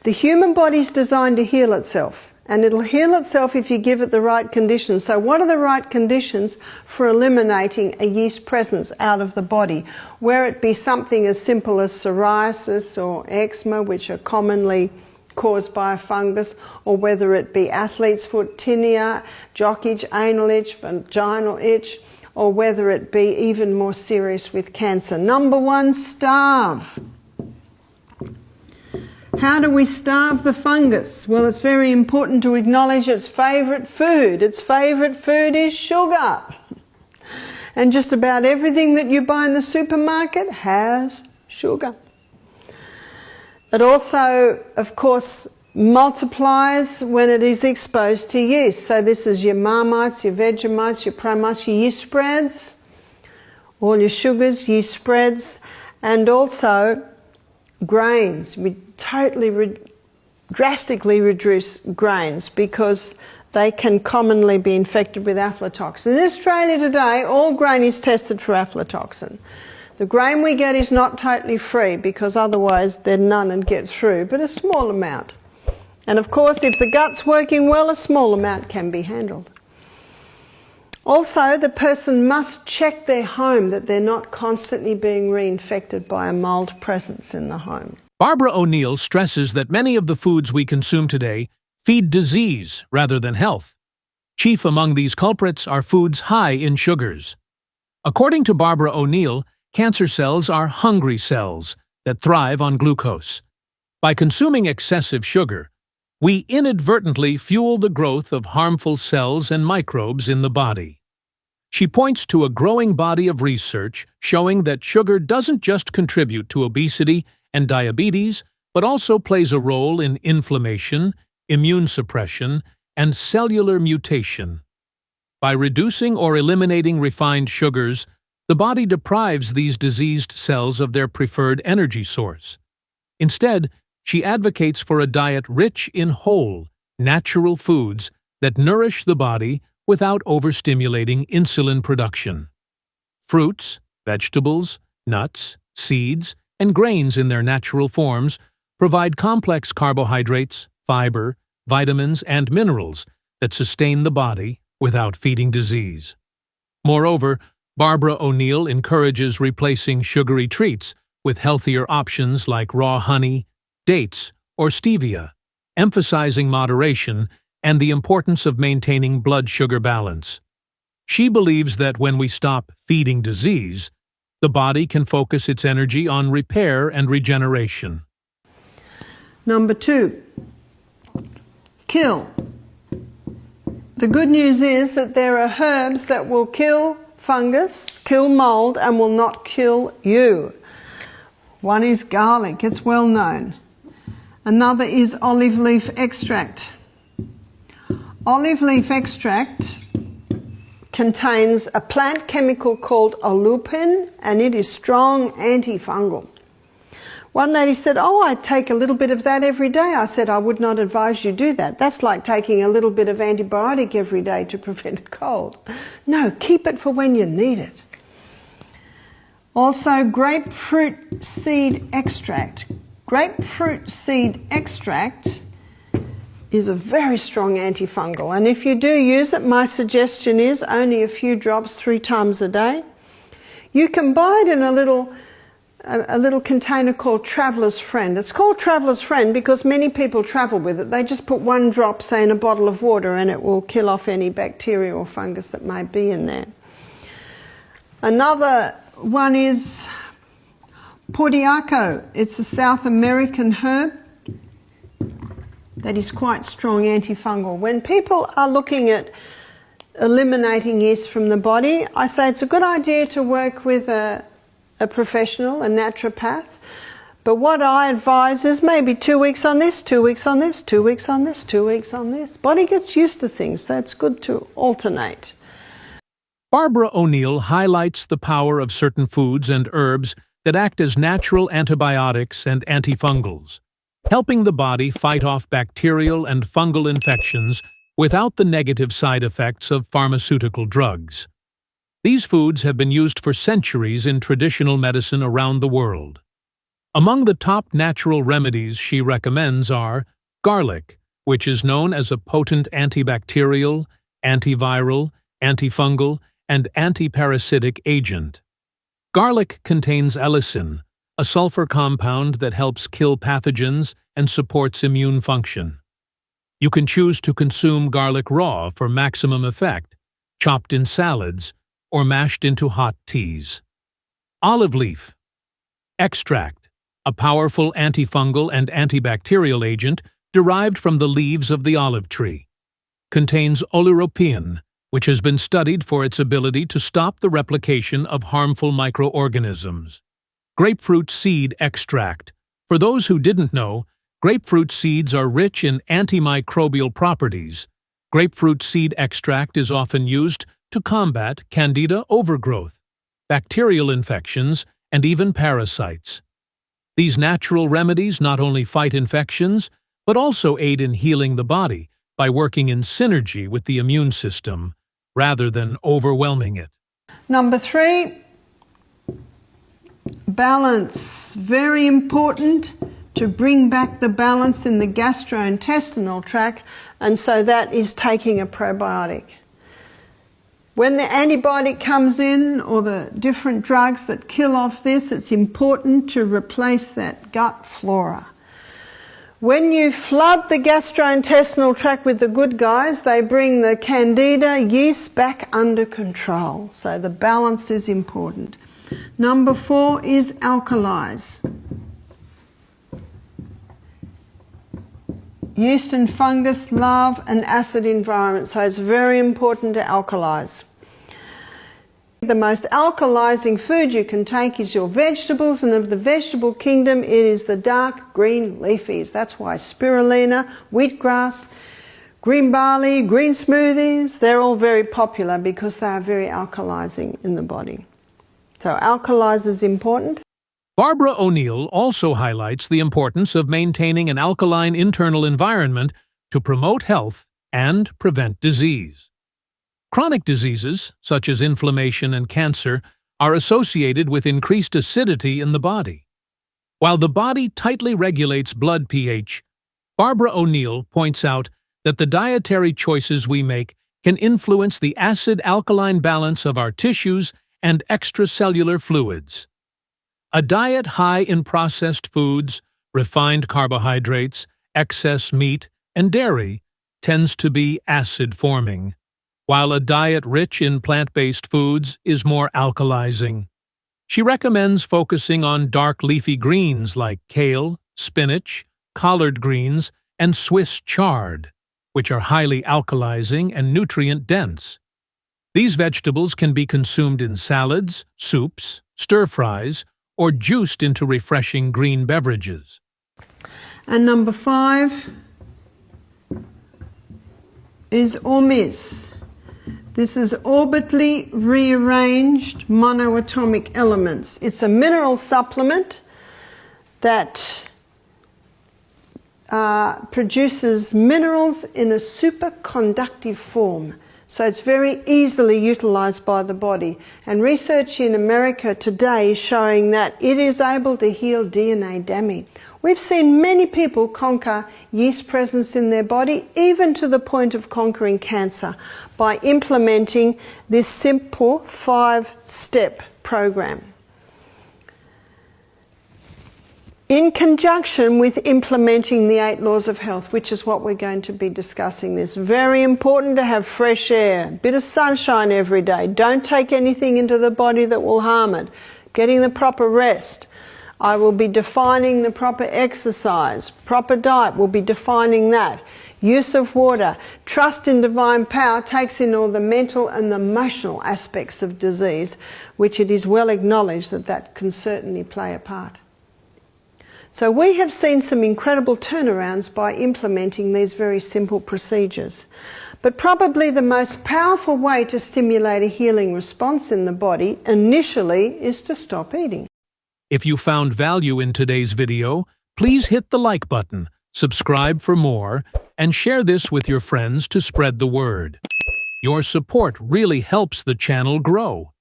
The human body's designed to heal itself, and it'll heal itself if you give it the right conditions. So what are the right conditions for eliminating a yeast presence out of the body? Where it be something as simple as psoriasis or eczema, which are commonly caused by a fungus, or whether it be athlete's foot, tinea, jock itch, anal itch, vaginal itch, or whether it be even more serious with cancer. Number one, starve. How do we starve the fungus? Well, it's very important to acknowledge its favourite food. Its favourite food is sugar. And just about everything that you buy in the supermarket has sugar. It also, of course, multiplies when it is exposed to yeast. So this is your Marmites, your Vegemites, your Promites, your yeast spreads, all your sugars, yeast spreads, and also grains. We drastically reduce grains because they can commonly be infected with aflatoxin. In Australia today, all grain is tested for aflatoxin. The grain we get is not totally free because otherwise then none would get through, but a small amount. And of course, if the gut's working well, a small amount can be handled. Also, the person must check their home that they're not constantly being reinfected by a mold presence in the home. Barbara O'Neill stresses that many of the foods we consume today feed disease rather than health. Chief among these culprits are foods high in sugars. According to Barbara O'Neill, cancer cells are hungry cells that thrive on glucose. By consuming excessive sugar, we inadvertently fuel the growth of harmful cells and microbes in the body. She points to a growing body of research showing that sugar doesn't just contribute to obesity and diabetes, but also plays a role in inflammation, immune suppression, and cellular mutation. By reducing or eliminating refined sugars, the body deprives these diseased cells of their preferred energy source. Instead, she advocates for a diet rich in whole, natural foods that nourish the body without overstimulating insulin production. Fruits, vegetables, nuts, seeds, and grains in their natural forms provide complex carbohydrates, fiber, vitamins, and minerals that sustain the body without feeding disease. Moreover, Barbara O'Neill encourages replacing sugary treats with healthier options like raw honey, dates, or stevia, emphasizing moderation and the importance of maintaining blood sugar balance. She believes that when we stop feeding disease, the body can focus its energy on repair and regeneration. Number two, kill. The good news is that there are herbs that will kill fungus, kill mold, and will not kill you. One is garlic, it's well known. Another is olive leaf extract. Olive leaf extract contains a plant chemical called oleucin, and it is strong antifungal. One lady said, "Oh, I take a little bit of that every day." I said, "I would not advise you do that. That's like taking a little bit of antibiotic every day to prevent a cold." No, keep it for when you need it. Also, grapefruit seed extract. Grapefruit seed extract is a very strong antifungal, and if you do use it, my suggestion is only a few drops 3 times a day. You can buy it in a little container called Traveller's Friend. It's called Traveller's Friend because many people travel with it. They just put 1 drop, say, in a bottle of water, and it will kill off any bacteria or fungus that may be in there. Another one is Portiaco. It's a South American herb that is quite strong antifungal. When people are looking at eliminating yeast from the body, I say it's a good idea to work with a professional, a naturopath. But what I advise is maybe 2 weeks on this, 2 weeks on this, 2 weeks on this, 2 weeks on this. Body gets used to things, so it's good to alternate. Barbara O'Neill highlights the power of certain foods and herbs that act as natural antibiotics and antifungals, helping the body fight off bacterial and fungal infections without the negative side effects of pharmaceutical drugs. These foods have been used for centuries in traditional medicine around the world. Among the top natural remedies she recommends are garlic, which is known as a potent antibacterial, antiviral, antifungal, and antiparasitic agent. Garlic contains allicin, a sulfur compound that helps kill pathogens and supports immune function. You can choose to consume garlic raw for maximum effect, chopped in salads, or mashed into hot teas. Olive leaf extract, a powerful antifungal and antibacterial agent derived from the leaves of the olive tree. Contains oleuropein, which has been studied for its ability to stop the replication of harmful microorganisms. Grapefruit seed extract. For those who didn't know, grapefruit seeds are rich in antimicrobial properties. Grapefruit seed extract is often used to combat candida overgrowth, bacterial infections, and even parasites. These natural remedies not only fight infections, but also aid in healing the body by working in synergy with the immune system, rather than overwhelming it. Number 3, balance. Very important to bring back the balance in the gastrointestinal tract, and so that is taking a probiotic. When the antibiotic comes in, or the different drugs that kill off this, it's important to replace that gut flora. When you flood the gastrointestinal tract with the good guys, they bring the candida yeast back under control. So the balance is important. Number 4 is alkalize. Yeast and fungus love an acid environment, so it's very important to alkalize. The most alkalizing food you can take is your vegetables, and of the vegetable kingdom, it is the dark green leafies. That's why spirulina, wheatgrass, green barley, green smoothies, they're all very popular because they are very alkalizing in the body. So alkalize is important. Barbara O'Neill also highlights the importance of maintaining an alkaline internal environment to promote health and prevent disease. Chronic diseases, such as inflammation and cancer, are associated with increased acidity in the body. While the body tightly regulates blood pH, Barbara O'Neill points out that the dietary choices we make can influence the acid-alkaline balance of our tissues and extracellular fluids. A diet high in processed foods, refined carbohydrates, excess meat, and dairy tends to be acid-forming, while a diet rich in plant-based foods is more alkalizing. She recommends focusing on dark leafy greens like kale, spinach, collard greens, and Swiss chard, which are highly alkalizing and nutrient-dense. These vegetables can be consumed in salads, soups, stir-fries, or juiced into refreshing green beverages. And number 5 is ORMIS. This is orbitally rearranged monoatomic elements. It's a mineral supplement that produces minerals in a superconductive form. So it's very easily utilized by the body. And research in America today is showing that it is able to heal DNA damage. We've seen many people conquer yeast presence in their body, even to the point of conquering cancer, by implementing this simple 5-step program. In conjunction with implementing the 8 laws of health, which is what we're going to be discussing. It's very important to have fresh air, a bit of sunshine every day. Don't take anything into the body that will harm it. Getting the proper rest. I will be defining the proper exercise. Proper diet will be defining that. Use of water. Trust in divine power takes in all the mental and the emotional aspects of disease, which it is well acknowledged that that can certainly play a part. So we have seen some incredible turnarounds by implementing these very simple procedures. But probably the most powerful way to stimulate a healing response in the body initially is to stop eating. If you found value in today's video, please hit the like button, subscribe for more, and share this with your friends to spread the word. Your support really helps the channel grow.